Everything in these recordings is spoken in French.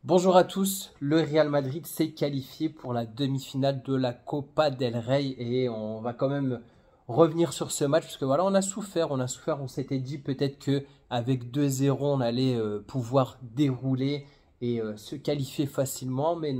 Bonjour à tous, le Real Madrid s'est qualifié pour la demi-finale de la Copa del Rey et on va quand même revenir sur ce match parce que voilà, on s'était dit peut-être que avec 2-0 on allait pouvoir dérouler et se qualifier facilement, mais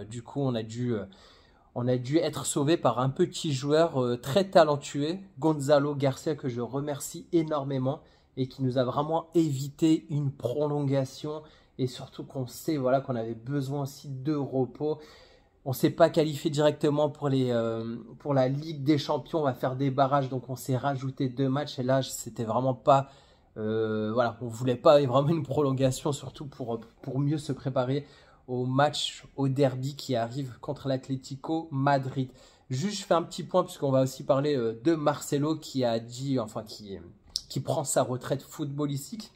du coup on a dû être sauvé par un petit joueur très talentueux, Gonzalo Garcia, que je remercie énormément et qui nous a vraiment évité une prolongation. Et surtout qu'on sait voilà, qu'on avait besoin aussi de repos. On ne s'est pas qualifié directement pour la Ligue des Champions. On va faire des barrages, donc on s'est rajouté 2 matchs. Et là, c'était vraiment pas... voilà, on voulait pas vraiment une prolongation, surtout pour mieux se préparer au match, au derby qui arrive contre l'Atlético Madrid. Juste, je fais un petit point puisqu'on va aussi parler de Marcelo qui a dit, enfin qui prend sa retraite footballistique.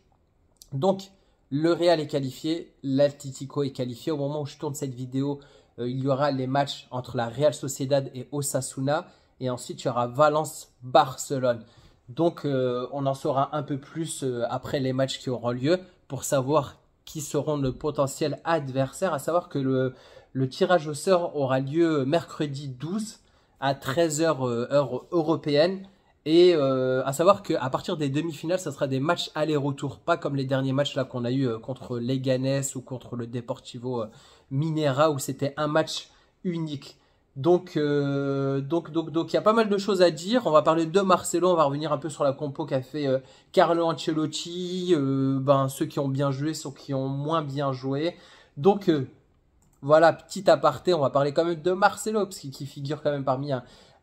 Donc, le Real est qualifié, l'Atlético est qualifié. Au moment où je tourne cette vidéo, il y aura les matchs entre la Real Sociedad et Osasuna. Et ensuite, il y aura Valence-Barcelone. Donc, on en saura un peu plus après les matchs qui auront lieu pour savoir qui seront nos potentiels adversaires. À savoir que le tirage au sort aura lieu mercredi 12 à 13h heure européenne. Et à savoir qu'à partir des demi-finales, ça sera des matchs aller-retour, pas comme les derniers matchs là qu'on a eu contre Leganés ou contre le Deportivo Minera où c'était un match unique. Donc, il y a pas mal de choses à dire. On va parler de Marcelo, on va revenir un peu sur la compo qu'a fait Carlo Ancelotti, ceux qui ont bien joué, ceux qui ont moins bien joué. Donc, voilà, petit aparté, on va parler quand même de Marcelo, parce qu'il figure quand même parmi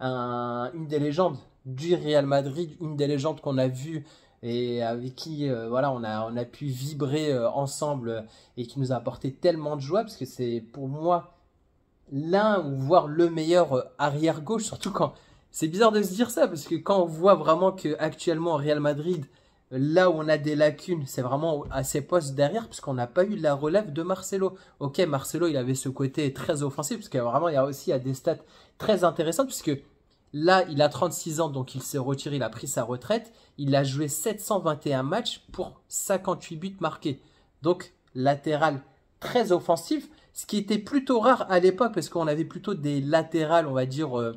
une des légendes du Real Madrid, une des légendes qu'on a vues et avec qui voilà, on a pu vibrer ensemble et qui nous a apporté tellement de joie, parce que c'est pour moi l'un ou voire le meilleur arrière-gauche, surtout quand... C'est bizarre de se dire ça, parce que quand on voit vraiment qu'actuellement au Real Madrid, là où on a des lacunes, c'est vraiment à ses postes derrière, puisqu'on n'a pas eu la relève de Marcelo. Ok, Marcelo, il avait ce côté très offensif, parce qu'il y a vraiment, il y a des stats très intéressantes, puisque là, il a 36 ans, donc il s'est retiré, il a pris sa retraite. Il a joué 721 matchs pour 58 buts marqués. Donc, latéral très offensif, ce qui était plutôt rare à l'époque, parce qu'on avait plutôt des latérales, on va dire,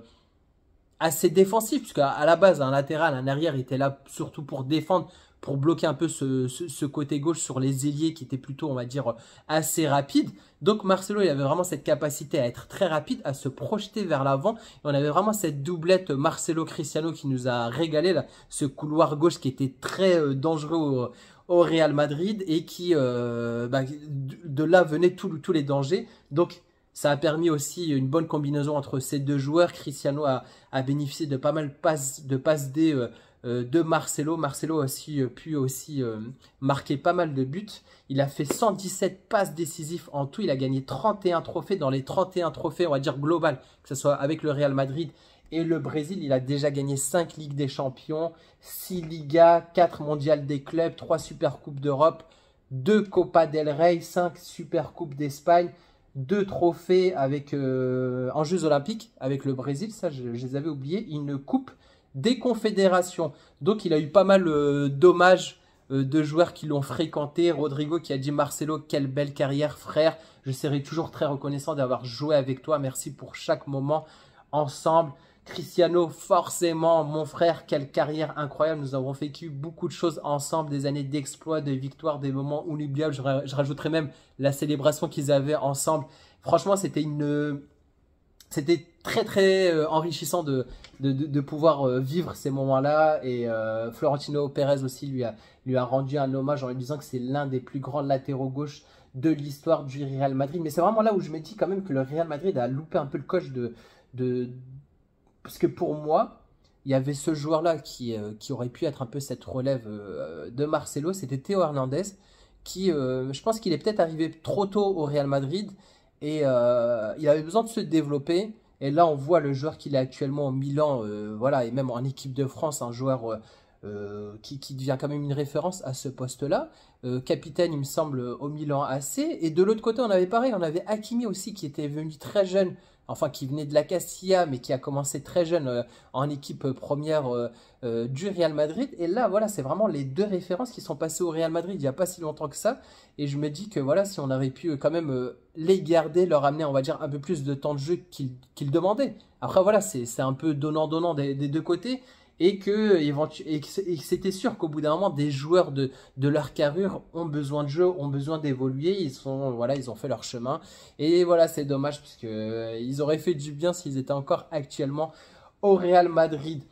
assez défensifs, puisque à la base, un latéral, un arrière, il était là surtout pour défendre, pour bloquer un peu ce côté gauche sur les ailiers qui était plutôt, on va dire, assez rapide. Donc Marcelo, il avait vraiment cette capacité à être très rapide, à se projeter vers l'avant. Et on avait vraiment cette doublette Marcelo-Cristiano qui nous a régalé, là, ce couloir gauche qui était très dangereux au Real Madrid et qui, de là venaient tous les dangers. Donc, ça a permis aussi une bonne combinaison entre ces deux joueurs. Cristiano a bénéficié de pas mal de passes D de Marcelo. Marcelo a aussi pu aussi marquer pas mal de buts. Il a fait 117 passes décisives en tout. Il a gagné 31 trophées. Dans les 31 trophées, on va dire global, que ce soit avec le Real Madrid et le Brésil, il a déjà gagné 5 Ligues des Champions, 6 Ligas, 4 Mondiales des clubs, 3 Super Coupes d'Europe, 2 Copa del Rey, 5 Super Coupes d'Espagne, 2 trophées en Jeux Olympiques avec le Brésil, ça je les avais oubliés, une Coupe des Confédérations. Donc il a eu pas mal d'hommages de joueurs qui l'ont fréquenté. Rodrigo qui a dit: Marcelo, quelle belle carrière frère, je serai toujours très reconnaissant d'avoir joué avec toi, merci pour chaque moment ensemble. Cristiano, forcément, mon frère, quelle carrière incroyable. Nous avons vécu beaucoup de choses ensemble, des années d'exploits, de victoires, des moments inoubliables. Je rajouterais même la célébration qu'ils avaient ensemble. Franchement, c'était très très enrichissant de pouvoir vivre ces moments-là. Et Florentino Pérez aussi lui a rendu un hommage en lui disant que c'est l'un des plus grands latéraux gauche de l'histoire du Real Madrid. Mais c'est vraiment là où je me dis quand même que le Real Madrid a loupé un peu le coche de parce que pour moi, il y avait ce joueur-là qui aurait pu être un peu cette relève de Marcelo, c'était Théo Hernandez, qui, je pense qu'il est peut-être arrivé trop tôt au Real Madrid et il avait besoin de se développer. Et là, on voit le joueur qu'il est actuellement au Milan, voilà, et même en équipe de France, un joueur qui devient quand même une référence à ce poste-là. Capitaine, il me semble, au Milan AC. Et de l'autre côté, on avait pareil, on avait Hakimi aussi qui était venu très jeune, enfin qui venait de la Castilla, mais qui a commencé très jeune en équipe première du Real Madrid. Et là, voilà, c'est vraiment les deux références qui sont passées au Real Madrid il n'y a pas si longtemps que ça. Et je me dis que voilà, si on avait pu quand même les garder, leur amener, on va dire, un peu plus de temps de jeu qu'ils demandaient. Après, voilà, c'est un peu donnant-donnant des deux côtés. Et que, c'était sûr qu'au bout d'un moment, des joueurs de leur carrure ont besoin de jeu, ont besoin d'évoluer. Voilà, ils ont fait leur chemin. Et voilà, c'est dommage parce que ils auraient fait du bien s'ils étaient encore actuellement au Real Madrid.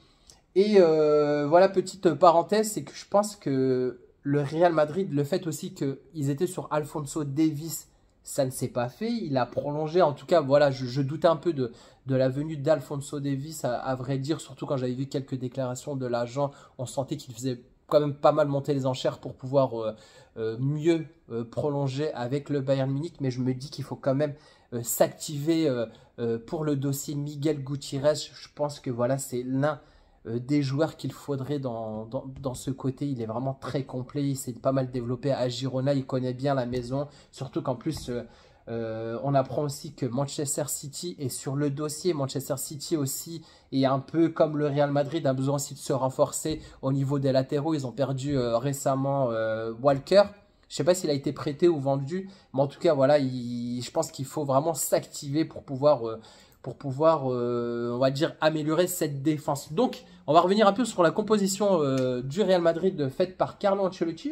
Et voilà, petite parenthèse, c'est que je pense que le Real Madrid, le fait aussi qu'ils étaient sur Alphonso Davies, ça ne s'est pas fait. Il a prolongé. En tout cas, voilà, je doutais un peu de la venue d'Alphonso Davies, à vrai dire, surtout quand j'avais vu quelques déclarations de l'agent. On sentait qu'il faisait quand même pas mal monter les enchères pour pouvoir mieux prolonger avec le Bayern Munich. Mais je me dis qu'il faut quand même s'activer pour le dossier Miguel Gutiérrez. Je pense que voilà, c'est l'un des joueurs qu'il faudrait dans ce côté. Il est vraiment très complet, il s'est pas mal développé à Girona, il connaît bien la maison, surtout qu'en plus on apprend aussi que Manchester City est sur le dossier. Manchester City aussi est un peu comme le Real Madrid, a besoin aussi de se renforcer au niveau des latéraux. Ils ont perdu récemment Walker. Je ne sais pas s'il a été prêté ou vendu, mais en tout cas voilà, je pense qu'il faut vraiment s'activer pour pouvoir, on va dire, améliorer cette défense. Donc, on va revenir un peu sur la composition du Real Madrid faite par Carlo Ancelotti.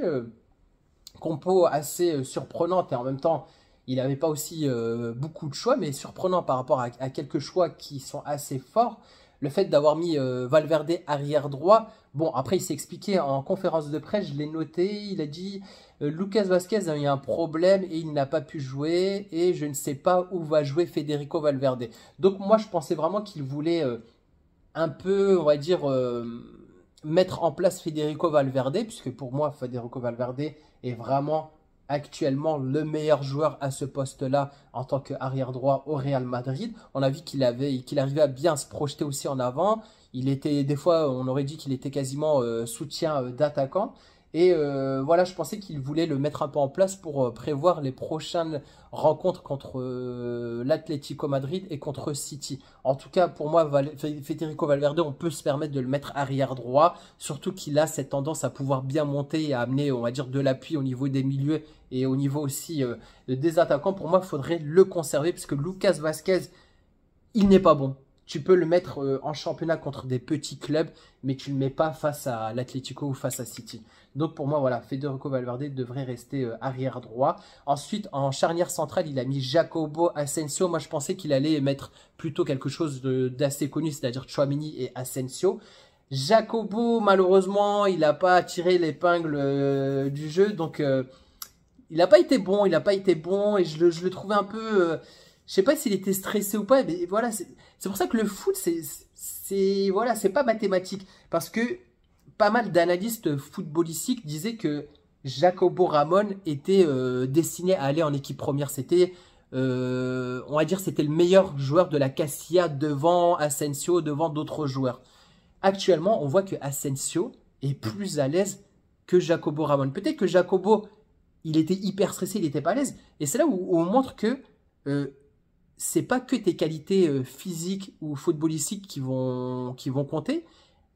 Compo assez surprenante et en même temps, il n'avait pas aussi beaucoup de choix, mais surprenant par rapport à quelques choix qui sont assez forts. Le fait d'avoir mis Valverde arrière droit, bon, après il s'est expliqué en conférence de presse, je l'ai noté, il a dit Lucas Vazquez a eu un problème et il n'a pas pu jouer et je ne sais pas où va jouer Federico Valverde. Donc moi je pensais vraiment qu'il voulait un peu, on va dire, mettre en place Federico Valverde, puisque pour moi Federico Valverde est vraiment actuellement le meilleur joueur à ce poste-là en tant qu'arrière droit au Real Madrid. On a vu qu'il arrivait à bien se projeter aussi en avant. Il était, des fois, on aurait dit qu'il était quasiment soutien d'attaquant. Et voilà, je pensais qu'il voulait le mettre un peu en place pour prévoir les prochaines rencontres contre l'Atlético Madrid et contre City. En tout cas, pour moi, Federico Valverde, on peut se permettre de le mettre arrière droit, surtout qu'il a cette tendance à pouvoir bien monter et à amener, on va dire, de l'appui au niveau des milieux et au niveau aussi des attaquants. Pour moi, il faudrait le conserver parce que Lucas Vazquez, il n'est pas bon. Tu peux le mettre en championnat contre des petits clubs, mais tu ne le mets pas face à l'Atlético ou face à City. Donc pour moi, voilà, Federico Valverde devrait rester arrière droit. Ensuite, en charnière centrale, il a mis Jacobo Asensio. Moi, je pensais qu'il allait mettre plutôt quelque chose d'assez connu, c'est-à-dire Tchouaméni et Asensio. Jacobo, malheureusement, il n'a pas tiré l'épingle du jeu, donc il n'a pas été bon, et je le trouvais un peu... je sais pas s'il était stressé ou pas, mais voilà, c'est pour ça que le foot, voilà, c'est pas mathématique. Parce que pas mal d'analystes footballistiques disaient que Jacobo Ramon était destiné à aller en équipe première. C'était, on va dire, c'était le meilleur joueur de la Castilla devant Asensio, devant d'autres joueurs. Actuellement, on voit que Asensio est plus à l'aise que Jacobo Ramon. Peut-être que Jacobo, il était hyper stressé, il n'était pas à l'aise. Et c'est là où on montre que c'est pas que tes qualités physiques ou footballistiques qui vont compter.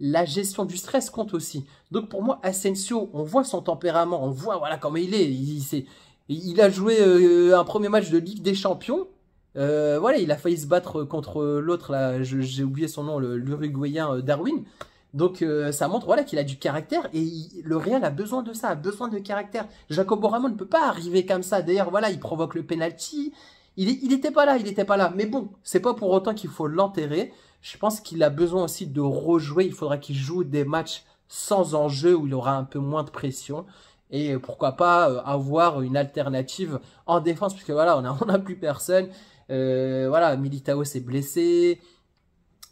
La gestion du stress compte aussi. Donc pour moi, Asensio, on voit son tempérament, on voit voilà comment il est. Il a joué un premier match de Ligue des Champions. Voilà, il a failli se battre contre l'autre, là, j'ai oublié son nom, l'Uruguayen Darwin. Donc ça montre voilà, qu'il a du caractère et le Real a besoin de ça, a besoin de caractère. Jacobo Ramon ne peut pas arriver comme ça. D'ailleurs, voilà, il provoque le penalty. Il était pas là, il était pas là. Mais bon, c'est pas pour autant qu'il faut l'enterrer. Je pense qu'il a besoin aussi de rejouer. Il faudra qu'il joue des matchs sans enjeu où il aura un peu moins de pression. Et pourquoi pas avoir une alternative en défense, puisque voilà, on a plus personne. Voilà, Militao s'est blessé.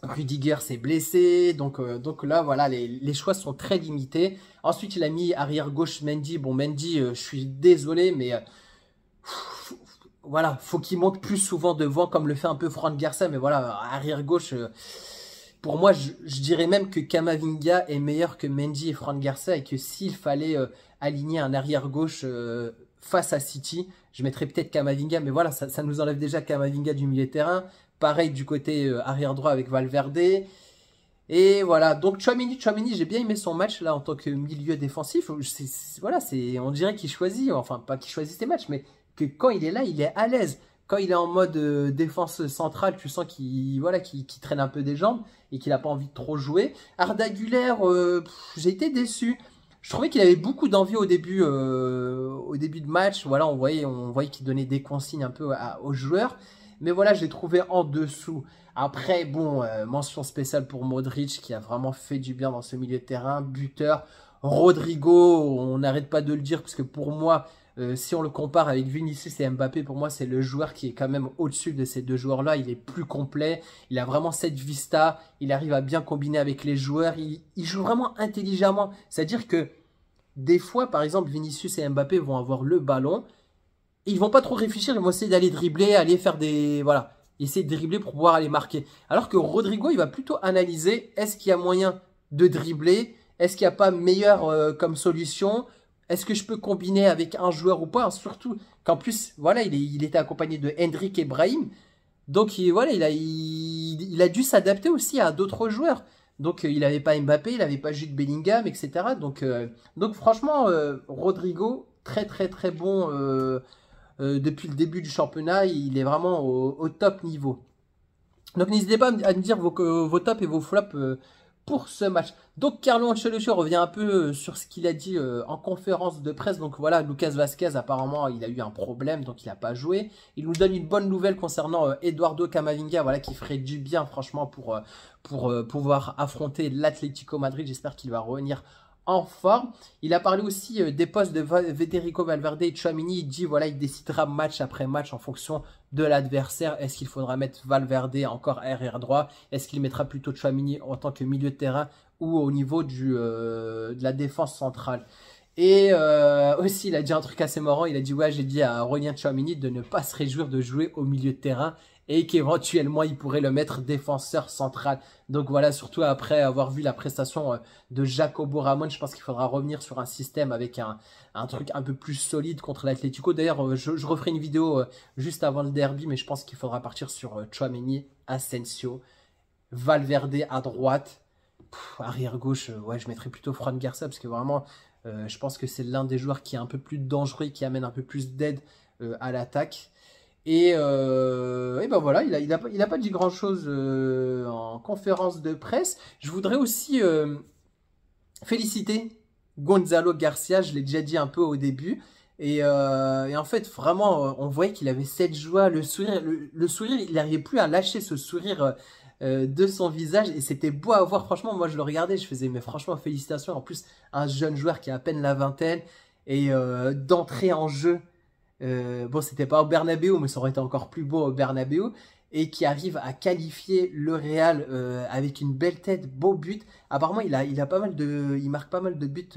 Rudiger s'est blessé, donc là, voilà, les choix sont très limités. Ensuite, il a mis arrière-gauche Mendy. Bon, Mendy, je suis désolé, mais voilà, faut qu'il monte plus souvent devant, comme le fait un peu Franck Garcia. Mais voilà, arrière-gauche, pour moi, je dirais même que Camavinga est meilleur que Mendy et Fran Garcia et que s'il fallait aligner un arrière-gauche face à City, je mettrais peut-être Camavinga, mais voilà, ça nous enlève déjà Camavinga du milieu de terrain. Pareil du côté arrière-droit avec Valverde. Et voilà, donc Tchouaméni, j'ai bien aimé son match là en tant que milieu défensif. Voilà, on dirait qu'il choisit, enfin pas qu'il choisit ses matchs, mais que quand il est là, il est à l'aise. Quand il est en mode défense centrale, tu sens qu'il voilà, qu'il traîne un peu des jambes et qu'il n'a pas envie de trop jouer. Arda Güler, j'ai été déçu. Je trouvais qu'il avait beaucoup d'envie au début de match. Voilà, on voyait qu'il donnait des consignes un peu aux joueurs. Mais voilà, je l'ai trouvé en dessous. Après, bon, mention spéciale pour Modric qui a vraiment fait du bien dans ce milieu de terrain. Buteur. Rodrigo, on n'arrête pas de le dire parce que pour moi, si on le compare avec Vinicius et Mbappé, pour moi, c'est le joueur qui est quand même au-dessus de ces deux joueurs-là. Il est plus complet. Il a vraiment cette vista. Il arrive à bien combiner avec les joueurs. Il joue vraiment intelligemment. C'est-à-dire que des fois, par exemple, Vinicius et Mbappé vont avoir le ballon. Et ils vont pas trop réfléchir. Ils vont essayer d'aller dribbler, aller faire des... Voilà. Essayer de dribbler pour pouvoir aller marquer. Alors que Rodrigo, il va plutôt analyser. Est-ce qu'il y a moyen de dribbler? Est-ce qu'il n'y a pas meilleur comme solution? Est-ce que je peux combiner avec un joueur ou pas? Surtout qu'en plus, voilà, il était accompagné de Hendrik et Brahim. Donc voilà, il a dû s'adapter aussi à d'autres joueurs. Donc il n'avait pas Mbappé, il n'avait pas Jude Bellingham, etc. Donc franchement, Rodrigo, très très très bon depuis le début du championnat. Il est vraiment au top niveau. Donc n'hésitez pas à me dire vos tops et vos flops pour ce match. Donc Carlo Ancelotti revient un peu sur ce qu'il a dit en conférence de presse. Donc voilà, Lucas Vazquez apparemment il a eu un problème donc il n'a pas joué. Il nous donne une bonne nouvelle concernant Eduardo Camavinga, voilà, qui ferait du bien franchement pour pouvoir affronter l'Atlético Madrid. J'espère qu'il va revenir en forme. Il a parlé aussi des postes de Federico Valverde et Tchouaméni. Il dit voilà, il décidera match après match en fonction de l'adversaire. Est-ce qu'il faudra mettre Valverde encore arrière droit? Est-ce qu'il mettra plutôt Tchouaméni en tant que milieu de terrain ou au niveau de la défense centrale? Et aussi, il a dit un truc assez marrant. Il a dit ouais, j'ai dit à Aurélien Tchouaméni de ne pas se réjouir de jouer au milieu de terrain et qu'éventuellement il pourrait le mettre défenseur central. Donc voilà, surtout après avoir vu la prestation de Jacobo Ramon, je pense qu'il faudra revenir sur un système avec un truc un peu plus solide contre l'Atlético. D'ailleurs, je referai une vidéo juste avant le derby, mais je pense qu'il faudra partir sur Tchouaméni, Asensio, Valverde à droite, arrière gauche, ouais, je mettrais plutôt Fran Garcia parce que vraiment, je pense que c'est l'un des joueurs qui est un peu plus dangereux, qui amène un peu plus d'aide à l'attaque. Et ben voilà, il a pas dit grand chose en conférence de presse. Je voudrais aussi féliciter Gonzalo Garcia, je l'ai déjà dit un peu au début. Et en fait, vraiment, on voyait qu'il avait cette joie, le sourire, le sourire, il n'arrivait plus à lâcher ce sourire de son visage. Et c'était beau à voir, franchement, moi je le regardais, je faisais, mais franchement, félicitations. En plus, un jeune joueur qui a à peine la vingtaine et d'entrer en jeu. Bon, c'était pas au Bernabéu, mais ça aurait été encore plus beau au Bernabéu. Et qui arrive à qualifier le Real avec une belle tête, beau but. Apparemment, il marque pas mal de buts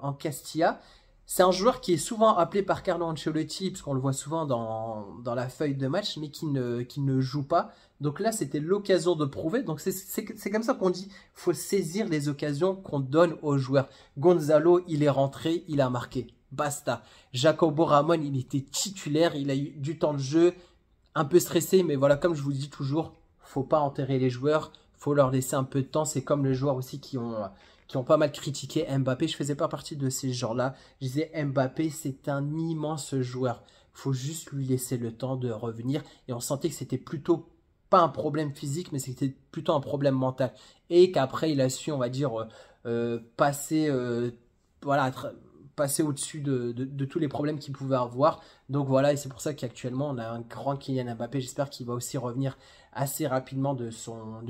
en Castilla. C'est un joueur qui est souvent appelé par Carlo Ancelotti, parce qu'on le voit souvent dans la feuille de match, mais qui ne joue pas. Donc là, c'était l'occasion de prouver. Donc c'est comme ça qu'on dit, faut saisir les occasions qu'on donne aux joueurs. Gonzalo, il est rentré, il a marqué. Basta. Jacobo Ramon, il était titulaire, il a eu du temps de jeu, un peu stressé, mais voilà, comme je vous dis toujours, faut pas enterrer les joueurs, faut leur laisser un peu de temps. C'est comme les joueurs aussi qui ont pas mal critiqué Mbappé. Je faisais pas partie de ces gens-là. Je disais Mbappé, c'est un immense joueur. Faut juste lui laisser le temps de revenir. Et on sentait que c'était plutôt pas un problème physique, mais c'était plutôt un problème mental. Et qu'après, il a su, on va dire, passer, voilà, passer au-dessus de tous les problèmes qu'il pouvait avoir. Donc voilà, et c'est pour ça qu'actuellement, on a un grand Kylian Mbappé. J'espère qu'il va aussi revenir assez rapidement de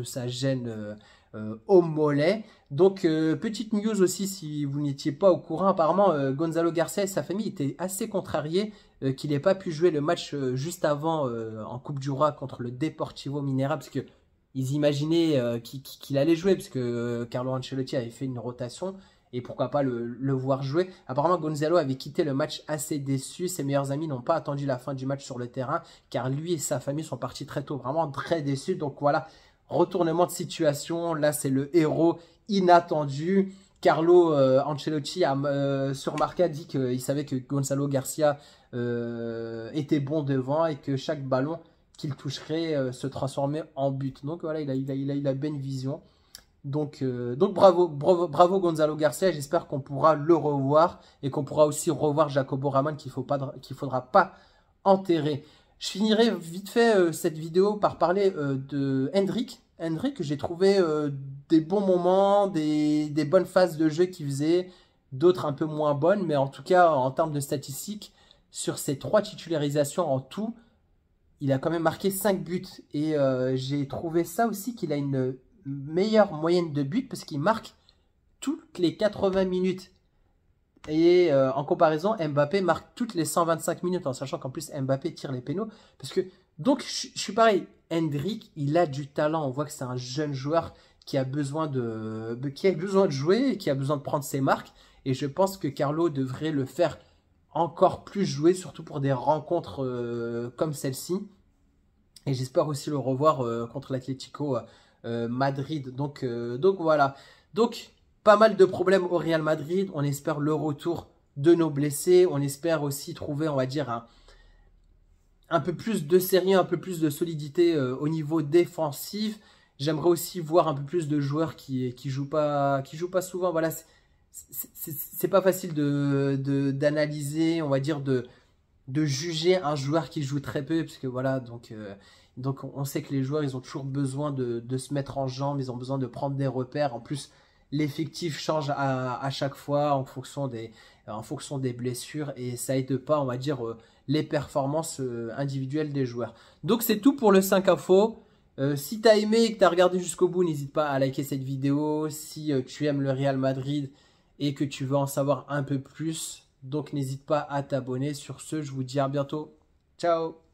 sa gêne au mollet. Donc, petite news aussi, si vous n'étiez pas au courant, apparemment, Gonzalo Garcia et sa famille étaient assez contrariés qu'il n'ait pas pu jouer le match juste avant en Coupe du Roi contre le Deportivo Minera, parce que ils imaginaient qu'il allait jouer, parce que Carlo Ancelotti avait fait une rotation. Et pourquoi pas le voir jouer. Apparemment, Gonzalo avait quitté le match assez déçu. Ses meilleurs amis n'ont pas attendu la fin du match sur le terrain, car lui et sa famille sont partis très tôt, vraiment très déçus. Donc voilà, retournement de situation. Là, c'est le héros inattendu. Carlo Ancelotti sur Marca dit qu'il savait que Gonzalo Garcia était bon devant et que chaque ballon qu'il toucherait se transformait en but. Donc voilà, il a bien une vision. Donc bravo Gonzalo Garcia. J'espère qu'on pourra le revoir et qu'on pourra aussi revoir Jacobo Ramon qu'il faudra pas enterrer. Je finirai vite fait cette vidéo par parler de Hendrick. Hendrick, que j'ai trouvé des bons moments, des bonnes phases de jeu qu'il faisait, d'autres un peu moins bonnes, mais en tout cas, en termes de statistiques, sur ces 3 titularisations en tout, il a quand même marqué 5 buts. Et j'ai trouvé ça aussi qu'il a une meilleure moyenne de buts parce qu'il marque toutes les 80 minutes. Et en comparaison, Mbappé marque toutes les 125 minutes, en sachant qu'en plus Mbappé tire les pénaux. Parce que, donc, je suis pareil, Hendrick, il a du talent. On voit que c'est un jeune joueur qui a besoin de jouer, et qui a besoin de prendre ses marques. Et je pense que Carlo devrait le faire encore plus jouer, surtout pour des rencontres comme celle-ci. Et j'espère aussi le revoir contre l'Atlético Madrid. Donc voilà. Donc, pas mal de problèmes au Real Madrid. On espère le retour de nos blessés. On espère aussi trouver, on va dire, un peu plus de sérieux, un peu plus de solidité au niveau défensif. J'aimerais aussi voir un peu plus de joueurs qui jouent pas souvent. Voilà, c'est pas facile d'analyser, on va dire, de juger un joueur qui joue très peu, parce que voilà, donc on sait que les joueurs, ils ont toujours besoin de se mettre en jambes, ils ont besoin de prendre des repères. En plus, l'effectif change à chaque fois en fonction des blessures, et ça aide pas, on va dire, les performances individuelles des joueurs. Donc c'est tout pour le 5 info. Si tu as aimé et que tu as regardé jusqu'au bout, n'hésite pas à liker cette vidéo. Si tu aimes le Real Madrid et que tu veux en savoir un peu plus, donc n'hésite pas à t'abonner. Sur ce, je vous dis à bientôt. Ciao!